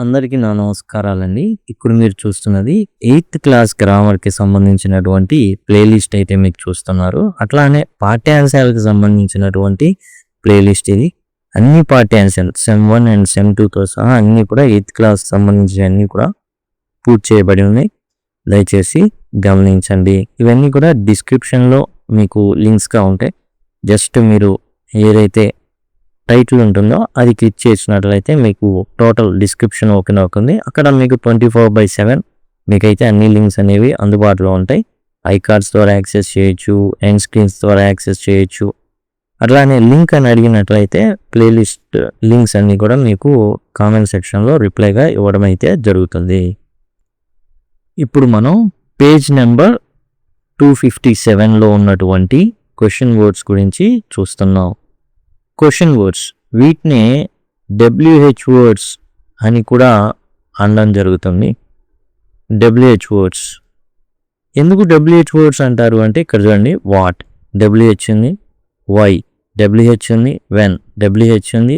అందరికీ నా నమస్కారాలండి. ఇప్పుడు మీరు చూస్తున్నది 8th క్లాస్ గ్రామర్‌కి సంబంధించినటువంటి ప్లేలిస్ట్ అయితే మీకు చూస్తున్నారు. అట్లానే పాఠ్యాంశాలకు సంబంధించినటువంటి ప్లేలిస్ట్ ఇది. అన్ని పాఠ్యాంశాలు సెమ్ 1 అండ్ సెమ్ 2తో సహా అన్నీ కూడా 8th క్లాస్‌కి సంబంధించినవన్నీ కూడా పూర్తి చేయబడి ఉన్నాయి. దయచేసి గమనించండి. ఇవన్నీ కూడా డిస్క్రిప్షన్‌లో మీకు లింక్స్‌గా ఉంటాయి. జస్ట్ మీరు ఏదైతే టైటిల్ ఉంటుందో అది క్లిక్ చేసినట్లయితే మీకు టోటల్ డిస్క్రిప్షన్ ఓపెన్ అవుతుంది. అక్కడ మీకు 24/7 మీకైతే అన్ని లింక్స్ అనేవి అందుబాటులో ఉంటాయి. ఐ కార్డ్స్ ద్వారా యాక్సెస్ చేయొచ్చు, ఎండ్ స్క్రీన్స్ ద్వారా యాక్సెస్ చేయొచ్చు. అట్లానే లింక్ అని అడిగినట్లయితే ప్లేలిస్ట్ లింక్స్ అన్నీ కూడా మీకు కామెంట్ సెక్షన్లో రిప్లైగా ఇవ్వడం అయితే జరుగుతుంది. ఇప్పుడు మనం పేజ్ నెంబర్ 257లో ఉన్నటువంటి క్వశ్చన్ వర్డ్స్ గురించి చూస్తున్నాం. క్వశ్చన్ వర్డ్స్ వీటిని WH వర్డ్స్ అని కూడా అనడం జరుగుతుంది. WH వర్డ్స్ ఎందుకు WH వర్డ్స్ అంటారు అంటే ఇక్కడ చూడండి, వాట్ WH ఉంది, వై WH ఉంది, వెన్ WH ఉంది,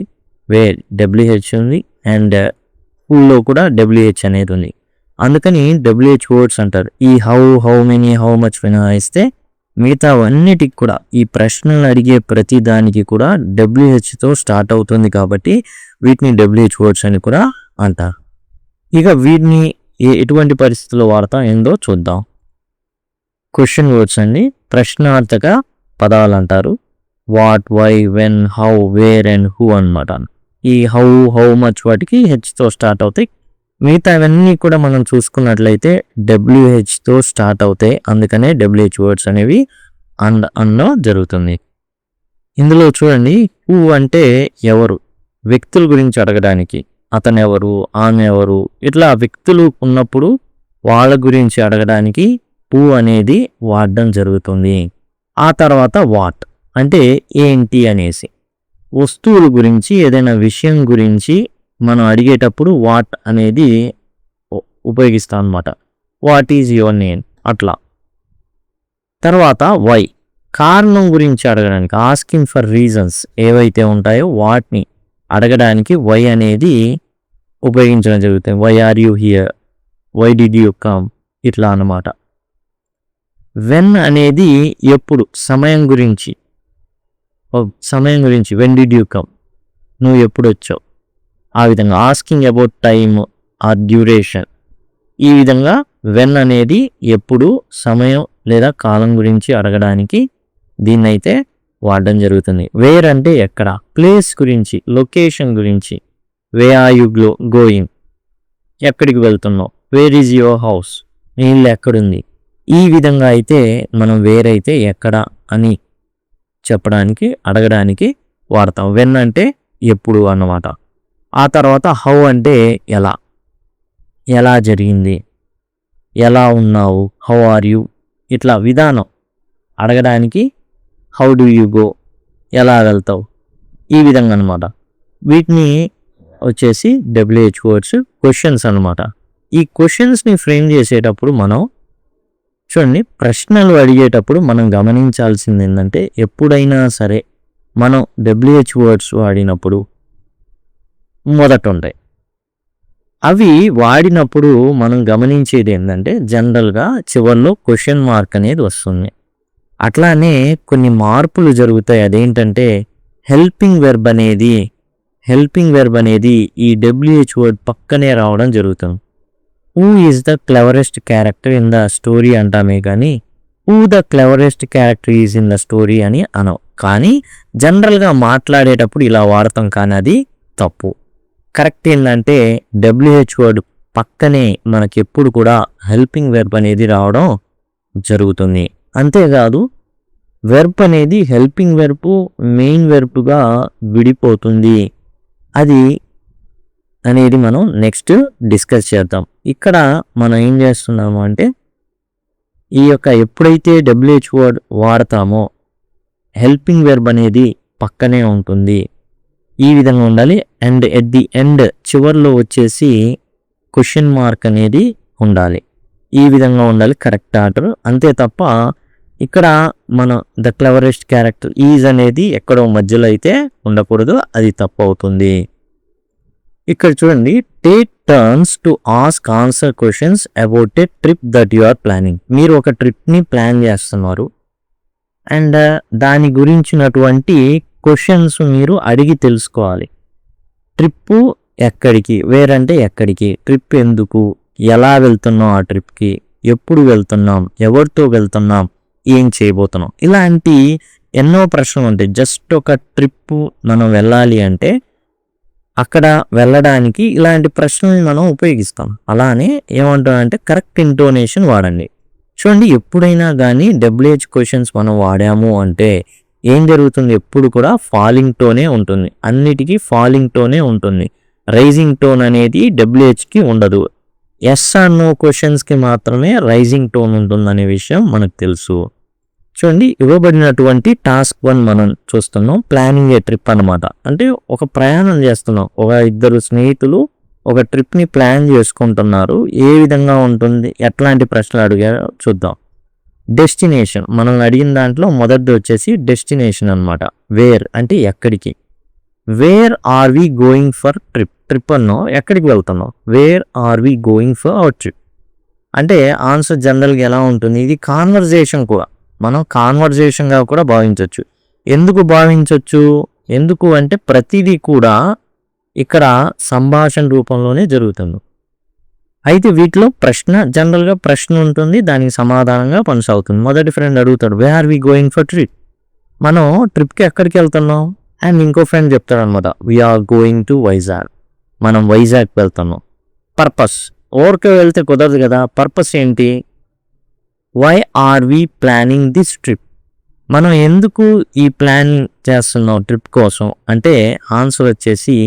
వేర్ WH ఉంది, అండ్ హూలో కూడా WH అనేది ఉంది. అందుకని WH వర్డ్స్ అంటారు. ఈ హౌ మెనీ, హౌ మచ్ వినాయిస్తే మిగతా అన్నిటికి కూడా ఈ ప్రశ్నలు అడిగే ప్రతి దానికి కూడా WHతో స్టార్ట్ అవుతుంది కాబట్టి వీటిని WH వర్డ్స్ అని కూడా అంటారు. ఇక వీటిని ఎటువంటి పరిస్థితుల్లో వాడతాం ఏందో చూద్దాం. క్వశ్చన్ వర్డ్స్ అండి ప్రశ్నార్థక పదాలు అంటారు. What, why, when, how, where and who అన్నమాట. ఈ హౌ మచ్ వాటికి హెచ్తో స్టార్ట్ అవుతాయి. మిగతా అవన్నీ కూడా మనం చూసుకున్నట్లయితే WHతో స్టార్ట్ అవుతాయి. అందుకనే WH వర్డ్స్ అనేవి అనడం జరుగుతుంది. ఇందులో చూడండి, హూ అంటే ఎవరు, వ్యక్తుల గురించి అడగడానికి అతను ఎవరు, ఆమె ఎవరు, ఇట్లా వ్యక్తులు ఉన్నప్పుడు వాళ్ళ గురించి అడగడానికి హూ అనేది వాడడం జరుగుతుంది. ఆ తర్వాత వాట్ అంటే ఏంటి అనేసి వస్తువుల గురించి ఏదైనా విషయం గురించి మనం అడిగేటప్పుడు వాట్ అనేది ఉపయోగిస్తాం అన్నమాట. వాట్ ఈజ్ యువర్ నేమ్ అట్లా. తర్వాత వై కారణం గురించి అడగడానికి, ఆస్కింగ్ ఫర్ రీజన్స్ ఏవైతే ఉంటాయో వాటిని అడగడానికి వై అనేది ఉపయోగించడం జరుగుతుంది. Why are you here, why did you come, ఇట్లా అన్నమాట. వెన్ అనేది ఎప్పుడు, సమయం గురించి వెన్ డిడ్ యూ కమ్, నువ్వు ఎప్పుడు వచ్చావు, ఆ విధంగా. Asking about time or duration, ఈ విధంగా వెన్ అనేది ఎప్పుడు, సమయం లేదా కాలం గురించి అడగడానికి దీన్నైతే వాడడం జరుగుతుంది. వేర్ అంటే ఎక్కడ, ప్లేస్ గురించి, లొకేషన్ గురించి. వే ఆర్ యు గోయింగ్, ఎక్కడికి వెళ్తున్నావు. వేర్ ఈజ్ యువర్ హౌస్, నీ ఇల్లు ఎక్కడుంది. ఈ విధంగా అయితే మనం వేర్ అయితే ఎక్కడ అని చెప్పడానికి, అడగడానికి వాడతాం. వెన్ అంటే ఎప్పుడు అన్నమాట. ఆ తర్వాత హౌ అంటే ఎలా జరిగింది, ఎలా ఉన్నావు, హౌ ఆర్ యూ, ఇట్లా విధానం అడగడానికి హౌ డు యూ గో, ఎలా వెళ్తావు, ఈ విధంగా అనమాట. వీటిని వచ్చేసి WH వర్డ్స్ క్వశ్చన్స్ అనమాట. ఈ క్వశ్చన్స్ని ఫ్రేమ్ చేసేటప్పుడు మనం చూడండి, ప్రశ్నలు అడిగేటప్పుడు మనం గమనించాల్సింది ఏంటంటే ఎప్పుడైనా సరే మనం WH వర్డ్స్ వాడినప్పుడు మొదట ఉంటాయి. అవి వాడినప్పుడు మనం గమనించేది ఏంటంటే జనరల్గా చివరిలో క్వశ్చన్ మార్క్ అనేది వస్తుంది. అట్లానే కొన్ని మార్పులు జరుగుతాయి. అదేంటంటే హెల్పింగ్ వెర్బ్ అనేది ఈ WH వర్డ్ పక్కనే రావడం జరుగుతుంది. Who is the cleverest character in the story అంటామే కానీ who the cleverest character is in the story అని అనవు. కానీ జనరల్గా మాట్లాడేటప్పుడు ఇలా వాడతాం, కానీ అది తప్పు. కరెక్ట్ ఏంటంటే WH వర్డ్ పక్కనే మనకి ఎప్పుడు కూడా హెల్పింగ్ వెర్బ్ అనేది రావడం జరుగుతుంది. అంతేకాదు వెర్బ్ అనేది హెల్పింగ్ వెర్బ్ మెయిన్ వెర్బ్గా విడిపోతుంది. అది అనేది మనం నెక్స్ట్ డిస్కస్ చేద్దాం. ఇక్కడ మనం ఏం చేస్తున్నాము అంటే ఈ యొక్క ఎప్పుడైతే WH వర్డ్ వాడతామో హెల్పింగ్ వెర్బ్ అనేది పక్కనే ఉంటుంది. ఈ విధంగా ఉండాలి. అండ్ ఎట్ ది ఎండ్ చివర్లో వచ్చేసి క్వశ్చన్ మార్క్ అనేది ఉండాలి. ఈ విధంగా ఉండాలి కరెక్ట్ ఆర్డర్. అంతే తప్ప ఇక్కడ మనం ద క్లెవరెస్ట్ క్యారెక్టర్ ఈజ్ అనేది ఎక్కడో మధ్యలో అయితే ఉండకూడదు, అది తప్పు అవుతుంది. ఇక్కడ చూడండి, take turns to ask answer questions about a trip that you are planning. మీరు ఒక ట్రిప్ని ప్లాన్ చేస్తున్నారు అండ్ దాని గురించినటువంటి క్వశ్చన్స్ మీరు అడిగి తెలుసుకోవాలి. ట్రిప్పు ఎక్కడికి, వేరంటే ఎక్కడికి, ట్రిప్ ఎందుకు, ఎలా వెళ్తున్నాం, ఆ ట్రిప్కి ఎప్పుడు వెళ్తున్నాం, ఎవరితో వెళ్తున్నాం, ఏం చేయబోతున్నాం, ఇలాంటి ఎన్నో ప్రశ్నలు ఉంటాయి. జస్ట్ ఒక ట్రిప్ మనం వెళ్ళాలి అంటే అక్కడ వెళ్ళడానికి ఇలాంటి ప్రశ్నలు మనం ఉపయోగిస్తాం. అలానే ఏమంటామంటే కరెక్ట్ ఇంటోనేషన్ వాడండి. చూడండి, ఎప్పుడైనా కానీ డబ్ల్యూహెచ్ క్వశ్చన్స్ మనం వాడాము అంటే ఏం జరుగుతుంది, ఎప్పుడు కూడా ఫాలింగ్ టోనే ఉంటుంది. అన్నిటికీ ఫాలింగ్ టోనే ఉంటుంది. రైజింగ్ టోన్ అనేది డబ్ల్యూహెచ్కి ఉండదు. ఎస్ ఆర్ నో క్వశ్చన్స్కి మాత్రమే రైజింగ్ టోన్ ఉంటుందనే విషయం మనకు తెలుసు. చూడండి, ఇవ్వబడినటువంటి టాస్క్ 1 మనం చూస్తున్నాం. ప్లానింగ్ ఏ ట్రిప్ అనమాట. అంటే ఒక ప్రయాణం చేస్తున్నాం, ఒక ఇద్దరు స్నేహితులు ఒక ట్రిప్ని ప్లాన్ చేసుకుంటున్నారు. ఏ విధంగా ఉంటుంది, ఎట్లాంటి ప్రశ్నలు అడిగారో చూద్దాం. డెస్టినేషన్ మనం అడిగిన దాంట్లో మొదటిది వచ్చేసి డెస్టినేషన్ అనమాట. వేర్ అంటే ఎక్కడికి. Where are we going for trip, trip అన్నాం, ఎక్కడికి వెళ్తున్నాం, where are we going for our trip. అంటే ఆన్సర్ జనరల్గా ఎలా ఉంటుంది, ఇది కాన్వర్జేషన్ కూడా, మనం కాన్వర్జేషన్గా కూడా భావించవచ్చు. ఎందుకు భావించవచ్చు, ఎందుకు అంటే ప్రతిదీ కూడా ఇక్కడ సంభాషణ రూపంలోనే జరుగుతుంది. అయితే వీటిలో ప్రశ్న, జనరల్గా ప్రశ్న ఉంటుంది, దానికి సమాధానంగా కొనసాగుతుంది. మొదటి ఫ్రెండ్ అడుగుతాడు, where are we going for trip, మనం ట్రిప్కి ఎక్కడికి వెళ్తున్నాం. అండ్ ఇంకో ఫ్రెండ్ చెప్తాడు అనమాట, వీఆర్ గోయింగ్ టు వైజాగ్, మనం వైజాగ్ వెళ్తున్నాం. పర్పస్, ఓరికే వెళ్తే కుదరదు కదా, పర్పస్ ఏంటి, why are we planning this trip, మనం ఎందుకు ఈ ప్లాన్ చేస్తున్నాం ట్రిప్ కోసం అంటే ఆన్సర్ వచ్చేసి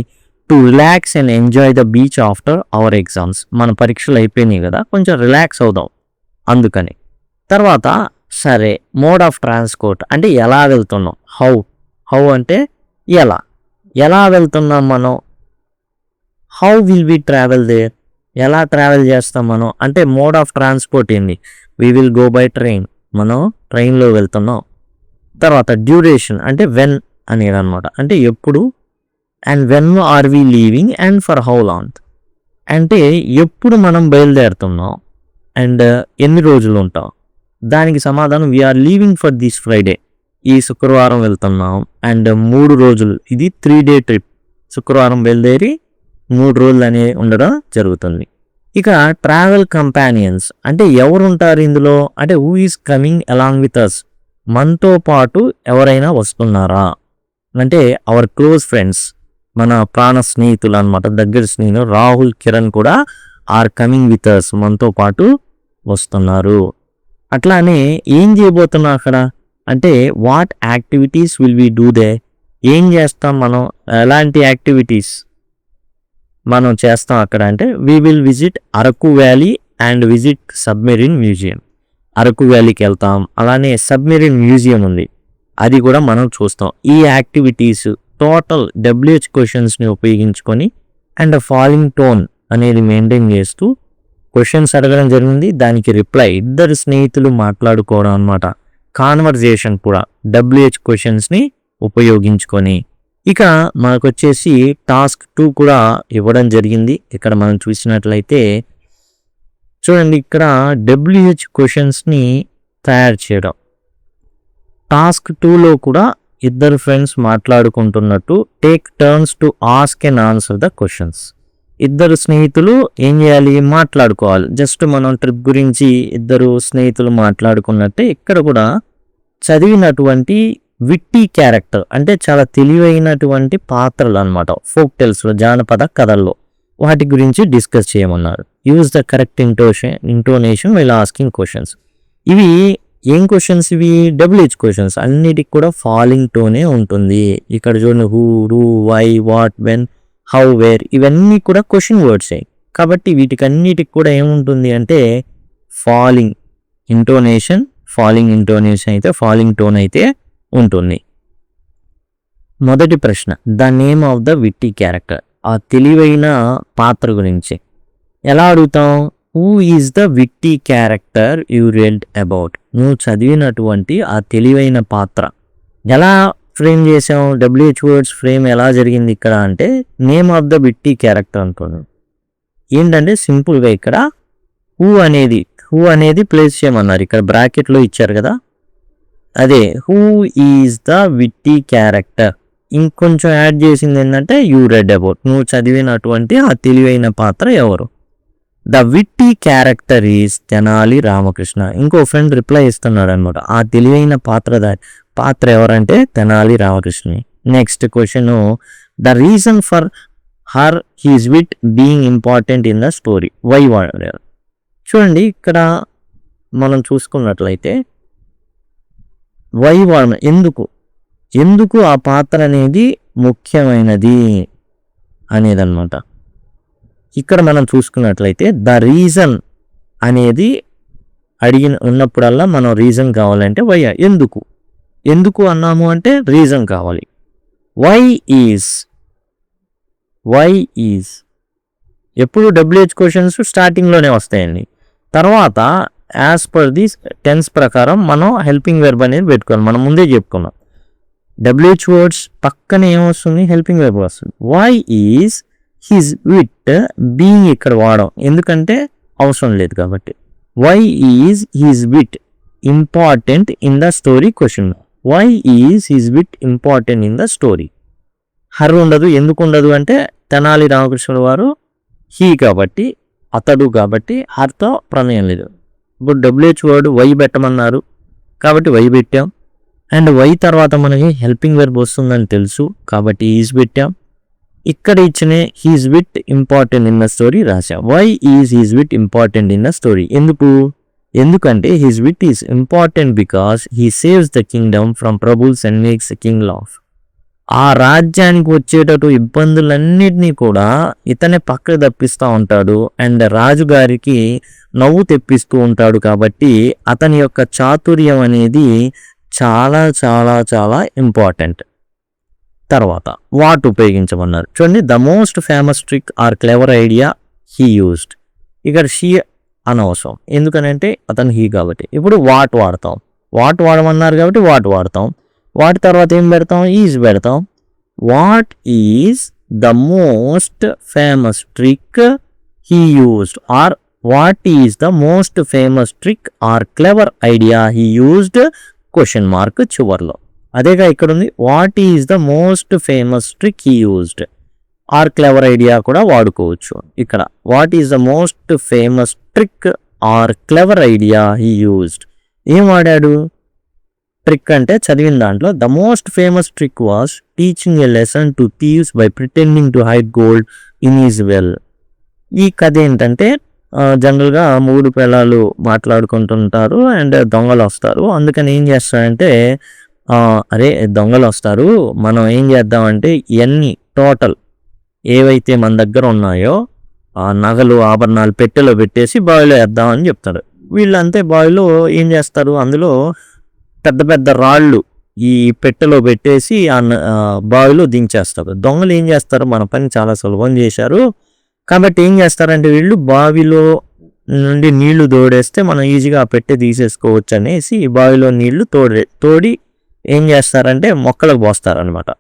to relax and enjoy the beach after our exams. మన పరీక్షలు అయిపోయినాయి కదా, కొంచెం రిలాక్స్ అవుదాం అందుకని. తర్వాత సరే, మోడ్ ఆఫ్ ట్రాన్స్పోర్ట్ అంటే ఎలా వెళ్తున్నాం, హౌ అంటే ఎలా వెళ్తున్నాం మనం, how will we travel there, ఎలా ట్రావెల్ చేస్తాం మనం అంటే మోడ్ ఆఫ్ ట్రాన్స్పోర్ట్ ఏంది, we will go by train, మనం ట్రైన్లో వెళ్తున్నాం. తర్వాత డ్యూరేషన్ అంటే వెన్ అనేది అనమాట, అంటే ఎప్పుడు. And when are we leaving and for how long, అంటే ఎప్పుడు మనం బయలుదేరుతున్నాం అండ్ ఎన్ని రోజులు ఉంటాం. దానికి సమాధానం we are leaving for this Friday, ఈ శుక్రవారం వెళ్తున్నాం అండ్ 3 రోజులు, ఇది 3 day ట్రిప్, శుక్రవారం బయలుదేరి 3 రోజులు అనేవి ఉండడం జరుగుతుంది. ఇక ట్రావెల్ కంపానియన్స్ అంటే ఎవరు ఉంటారు ఇందులో అంటే who is coming along with us, మనతో పాటు ఎవరైనా వస్తున్నారా అంటే అవర్ క్లోజ్ ఫ్రెండ్స్, మన ప్రాణ స్నేహితులు అనమాట, దగ్గర స్నేహితులు. రాహుల్, కిరణ్ కూడా ఆర్ కమింగ్ విత్ అస్, మనతో పాటు వస్తున్నారు. అట్లానే ఏం చేయబోతున్నాం అక్కడ అంటే what activities will we do there, ఏం చేస్తాం మనం, ఎలాంటి యాక్టివిటీస్ మనం చేస్తాం అక్కడ అంటే we will visit Araku valley and visit submarine museum. Araku వ్యాలీకి వెళ్తాం, అలానే సబ్మెరీన్ మ్యూజియం ఉంది, అది కూడా మనం చూస్తాం. ఈ యాక్టివిటీస్ టోటల్ డబ్ల్యూహెచ్ క్వశ్చన్స్ని ఉపయోగించుకొని అండ్ ఫాలింగ్ టోన్ అనేది మెయింటైన్ చేస్తూ క్వశ్చన్స్ అడగడం జరిగింది, దానికి రిప్లై ఇద్దరు స్నేహితులు మాట్లాడుకోవడం అనమాట. కాన్వర్జేషన్ కూడా డబ్ల్యూహెచ్ క్వశ్చన్స్ని ఉపయోగించుకొని. ఇక మనకు వచ్చేసి టాస్క్ 2 కూడా ఇవ్వడం జరిగింది. ఇక్కడ మనం చూసినట్లయితే చూడండి, ఇక్కడ డబ్ల్యూహెచ్ క్వశ్చన్స్ని తయారు చేయడం. టాస్క్ 2లో కూడా ఇద్దరు ఫ్రెండ్స్ మాట్లాడుకుంటున్నట్టు take turns to ask and answer the questions. ఇద్దరు స్నేహితులు ఏం చేయాలి, మాట్లాడుకోవాలి. జస్ట్ మనం ట్రిప్ గురించి ఇద్దరు స్నేహితులు మాట్లాడుకున్నట్టే ఇక్కడ కూడా చదివినటువంటి విట్టి క్యారెక్టర్ అంటే చాలా తెలివైనటువంటి పాత్రలు అనమాట, ఫోక్ టెల్స్లో, జానపద కథల్లో, వాటి గురించి డిస్కస్ చేయమన్నారు. Use the correct intonation while asking questions. ఇవి ఏం క్వశ్చన్స్, ఇవి డబ్ల్యూహెచ్ క్వశ్చన్స్, అన్నిటికి కూడా ఫాలింగ్ టోనే ఉంటుంది. ఇక్కడ చూడండి, who, do, why, what, when, how, where, ఇవన్నీ కూడా క్వశ్చన్ వర్డ్సే. కాబట్టి వీటికన్నిటికి కూడా ఏముంటుంది అంటే ఫాలింగ్ ఇంటోనేషన్ అయితే ఫాలింగ్ టోన్ అయితే ఉంటుంది. మొదటి ప్రశ్న, the name of the witty character, ఆ తెలివైన పాత్ర గురించి ఎలా అడుగుతాం, who is the witty character you read about, నువ్వు చదివినటువంటి ఆ తెలివైన పాత్ర ఎలా ఫ్రేమ్ చేసాం, డబ్ల్యూహెచ్ వర్డ్స్ ఫ్రేమ్ ఎలా జరిగింది ఇక్కడ అంటే నేమ్ ఆఫ్ ద బిట్టి క్యారెక్టర్ అనుకోండి. ఏంటంటే సింపుల్గా ఇక్కడ హూ అనేది ప్లేస్ చేయమన్నారు. ఇక్కడ బ్రాకెట్లో ఇచ్చారు కదా, అదే who is the witty character. ఇంకొంచెం యాడ్ చేసింది ఏంటంటే యూ రెడ్ అబౌట్, నువ్వు చదివినటువంటి ఆ తెలివైన పాత్ర ఎవరు. The witty character is Tenali Ramakrishna. ఇంకో ఫ్రెండ్ రిప్లై ఇస్తున్నాడు అనమాట, ఆ తెలివైన పాత్ర ఎవరంటే Tenali Ramakrishna. Next question, the reason for her his wit being important in the story, why వాడారు. చూడండి ఇక్కడ మనం చూసుకున్నట్లయితే వై వాడ, ఎందుకు ఆ పాత్ర అనేది ముఖ్యమైనది అనేదన్నమాట. ఇక్కడ మనం చూసుకున్నట్లయితే ద రీజన్ అనేది ఉన్నప్పుడల్లా మనం రీజన్ కావాలంటే వై, ఎందుకు అన్నాము అంటే రీజన్ కావాలి. వై ఈజ్ ఎప్పుడు డబ్ల్యూహెచ్ క్వశ్చన్స్ స్టార్టింగ్లోనే వస్తాయండి. తర్వాత యాజ్ పర్ ది టెన్స్ ప్రకారం మనం హెల్పింగ్ వెర్బ్ అనేది పెట్టుకోవాలి. మనం ముందే చెప్పుకున్నాం, డబ్ల్యూహెచ్ వర్డ్స్ పక్కనే ఏమొస్తుంది, హెల్పింగ్ వెర్బ్ వస్తుంది. Why is his wit being ఇక్కడ వాడడం, ఎందుకంటే అవసరం లేదు కాబట్టి. Why is his wit important in the story question. Why is his wit important in the story. Her ఉండదు, ఎందుకు ఉండదు అంటే తెనాలి రామకృష్ణుడు వారు హీ కాబట్టి, అతడు కాబట్టి హర్తో ప్రమేయం లేదు. ఇప్పుడు డబ్ల్యూహెచ్ వర్డ్ వై పెట్టమన్నారు కాబట్టి వై పెట్టాం. అండ్ వై తర్వాత మనకి హెల్పింగ్ వెర్బ్ వస్తుందని తెలుసు కాబట్టి ఈజ్ పెట్టాం. ఇక్కడ ఇచ్చిన his wit important in the story రాశాం. Why is his wit important in the story, ఎందుకంటే his wit is important because he saves the kingdom from troubles and makes the king laugh. ఆ రాజ్యానికి వచ్చేటట్టు ఇబ్బందులన్నిటినీ కూడా ఇతనే పక్కకు తప్పిస్తూ ఉంటాడు అండ్ రాజుగారికి నవ్వు తెప్పిస్తూ ఉంటాడు కాబట్టి అతని యొక్క చాతుర్యం అనేది చాలా చాలా చాలా ఇంపార్టెంట్. తర్వాత వాట్ ఉపయోగించమన్నారు. చూడండి, the most famous trick or clever idea he used. ఇక్కడ షీ అనవసరం, ఎందుకనంటే అతను హీ కాబట్టి. ఇప్పుడు వాట్ వాడమన్నారు కాబట్టి వాట్ వాడతాం. వాటి తర్వాత ఏం పెడతాం, ఈజ్ పెడతాం. What is the most famous trick he used, or what is the most famous trick or clever idea he used question mark చివర్లో. అదేగా ఇక్కడ ఉంది, what is the most famous trick he used or clever idea కూడా వాడుకోవచ్చు. ఇక్కడ what is the most famous trick or clever idea he used, ఏం వాడాడు, trick అంటే చదివిన దాంట్లో the most famous trick was teaching a lesson to thieves by pretending to hide gold in is well. ఈ కథ ఏంటంటే జనరల్గా మూడు పిల్లలు మాట్లాడుకుంటుంటారు అండ్ దొంగలు వస్తారు. అందుకని ఏం చేస్తారంటే అరే దొంగలు వస్తారు, మనం ఏం చేద్దామంటే ఇవన్నీ టోటల్ ఏవైతే మన దగ్గర ఉన్నాయో నగలు ఆభరణాలు పెట్టెలో పెట్టేసి బావిలో వేద్దామని చెప్తారు. వీళ్ళంతే బావిలో ఏం చేస్తారు, అందులో పెద్ద పెద్ద రాళ్ళు ఈ పెట్టెలో పెట్టేసి బావిలో దించేస్తారు. దొంగలు ఏం చేస్తారు, మన పని చాలా సులభం చేశారు కాబట్టి ఏం చేస్తారంటే వీళ్ళు బావిలో నుండి నీళ్లు తోడేస్తే మనం ఈజీగా ఆ పెట్టె తీసేసుకోవచ్చు అనేసి బావిలో నీళ్లు తోడి ఏం చేస్తారంటే మొక్కలకు పోస్తారనమాట.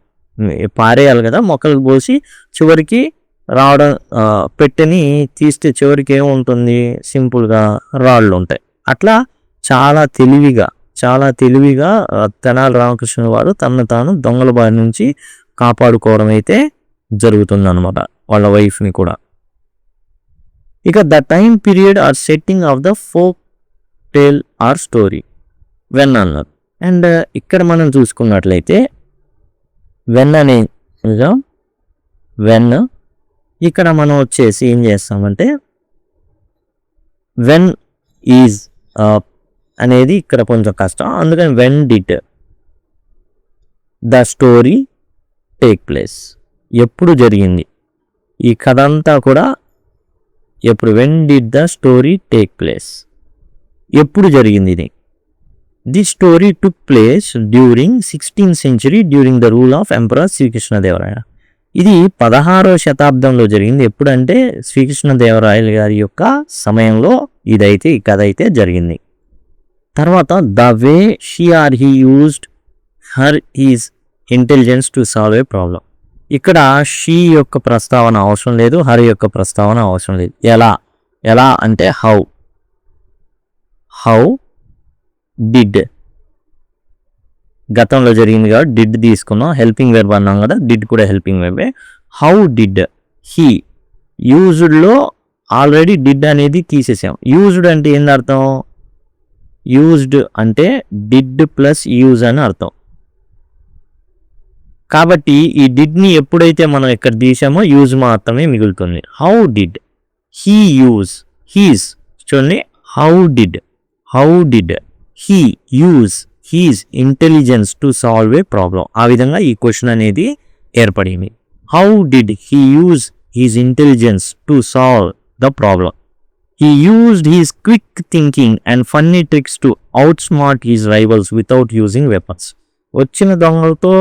పారేయాలి కదా, మొక్కలకు పోసి చివరికి రావడం పెట్టెని తీస్తే చివరికి ఏముంటుంది, సింపుల్గా రాళ్ళు ఉంటాయి. అట్లా చాలా తెలివిగా తెనాలి రామకృష్ణ వారు తనను తాను దొంగల బారి నుంచి కాపాడుకోవడం అయితే జరుగుతుందన్నమాట, వాళ్ళ వైఫ్ని కూడా. ఇక the time period or setting of the folk tale or story when అన్నారు. అండ్ ఇక్కడ మనం చూసుకున్నట్లయితే వెన్ ఇక్కడ మనం వచ్చేసి ఏం చేస్తామంటే వెన్ ఈజ్ అనేది ఇక్కడ కొంచెం కష్టం, అందుకని when did the story take place, ఎప్పుడు జరిగింది ఈ కథ అంతా కూడా ఎప్పుడు, when did the story take place, ఎప్పుడు జరిగింది ఇది. The story took place during 16th century during the rule of emperor Sri Krishnadevaraya. ఇది 16వ శతాబ్దంలో జరిగింది. ఎప్పుడంటే శ్రీకృష్ణదేవరాయలు గారి యొక్క సమయంలో ఈ కథ అయితే జరిగింది. తర్వాత the way she or he used her is intelligence to solve a problem. ఇక్కడ షీ యొక్క ప్రస్తావన అవసరం లేదు, హర్ యొక్క ప్రస్తావన అవసరం లేదు. ఎలా అంటే హౌ డిడ్ గతంలో జరిగింది కాబట్టి డిడ్ తీసుకున్నాం. హెల్పింగ్ వెర్బ్ అన్నాం కదా, డిడ్ కూడా హెల్పింగ్ వెర్బే. How did he. యూజ్డ్లో ఆల్రెడీ డిడ్ అనేది తీసేసాం. యూజ్డ్ అంటే ఏంది అర్థం? యూజ్డ్ అంటే డిడ్ ప్లస్ యూజ్ అని అర్థం. కాబట్టి ఈ డిడ్ని ఎప్పుడైతే మనం ఇక్కడ తీసామో యూజ్ మాత్రమే మిగులుతుంది. How did he use his. చూడండి, how did he use his intelligence to solve a problem. ఆ విధంగా ఈ క్వశ్చన్ అనేది ఏర్పడింది. How did he use his intelligence to solve the problem. He used his quick thinking and funny tricks to outsmart his rivals without using weapons. వచ్చిన దొంగలతో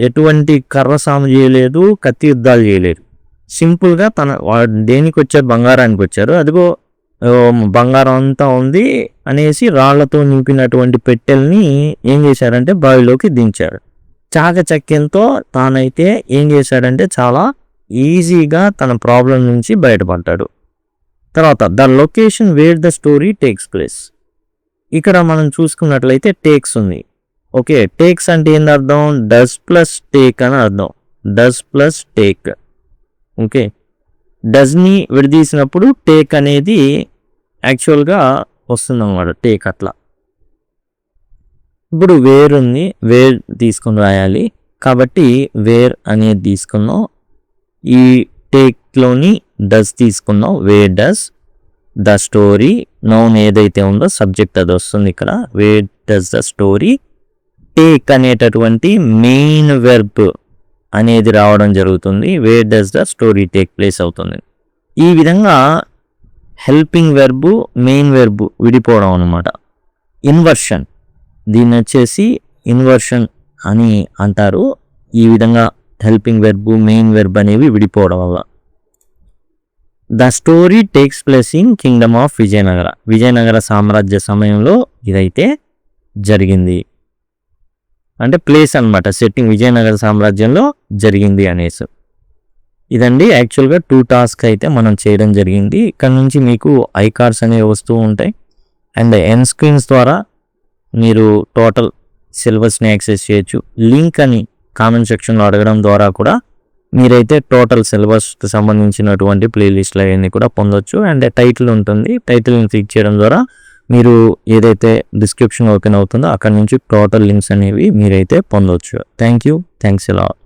ఎటువంటి కర్ర సాము చేయలేదు, కత్తి యుద్ధాలు చేయలేదు. సింపుల్గా దేనికి వచ్చారు? బంగారానికి వచ్చారు. అదిగో బంగారం అంతా ఉంది అనేసి రాళ్లతో నింపినటువంటి పెట్టెల్ని ఏం చేశారంటే బావిలోకి దించాడు. చాకచక్యంతో తానైతే ఏం చేశాడంటే చాలా ఈజీగా తన ప్రాబ్లం నుంచి బయటపడ్డాడు. తర్వాత the location wear the story takes place. ఇక్కడ మనం చూసుకున్నట్లయితే టేక్స్ ఉంది. ఓకే, టేక్స్ అంటే ఏంది అర్థం? డస్ ప్లస్ టేక్ అని అర్థం. Does plus take. ఓకే, డస్ని విడదీసినప్పుడు టేక్ అనేది యాక్చువల్గా వస్తుంది అన్నమాట, టేక్ అట్లా. ఇప్పుడు వేర్ ఉంది, వేర్ తీసుకుని రాయాలి కాబట్టి వేర్ అనేది తీసుకున్నాం. ఈ టేక్లోని డస్ తీసుకున్నాం, where does the story. Noun ఏదైతే ఉందో సబ్జెక్ట్ అది వస్తుంది ఇక్కడ. Where does the story. Take అనేటటువంటి మెయిన్ వెర్బ్ అనేది రావడం జరుగుతుంది. Where does the story take place అవుతుంది. ఈ విధంగా హెల్పింగ్ వెర్బు మెయిన్ వెర్బు విడిపోవడం అనమాట. ఇన్వర్షన్, దీన్ని వచ్చేసి ఇన్వర్షన్ అని అంటారు. ఈ విధంగా హెల్పింగ్ వెర్బు మెయిన్ వెర్బ్ అనేవి విడిపోవడం వల్ల. The story takes place in Kingdom of Vijayanagara. Vijayanagara సామ్రాజ్య సమయంలో ఇదైతే జరిగింది. అంటే ప్లేస్ అనమాట, సెట్టింగ్ విజయనగర సామ్రాజ్యంలో జరిగింది అనేసి. ఇదండి యాక్చువల్గా 2 టాస్క్ అయితే మనం చేయడం జరిగింది. ఇక్కడ నుంచి మీకు ఐ కార్డ్స్ అనేవి వస్తూ ఉంటాయి అండ్ ఎన్ స్క్రీన్స్ ద్వారా మీరు టోటల్ సిలబస్ని యాక్సెస్ చేయొచ్చు. లింక్ అని కామెంట్ సెక్షన్లో అడగడం ద్వారా కూడా మీరైతే టోటల్ సిలబస్కి సంబంధించినటువంటి ప్లేలిస్ట్లు అవన్నీ కూడా పొందొచ్చు. అండ్ టైటిల్ ఉంటుంది, టైటిల్ని క్లిక్ చేయడం ద్వారా మీరు ఏదైతే డిస్క్రిప్షన్ ఓపెన్ అవుతుందో అక్కడ నుంచి టోటల్ లింక్స్ అనేవి మీరైతే పొందొచ్చు. Thank you, thanks a lot.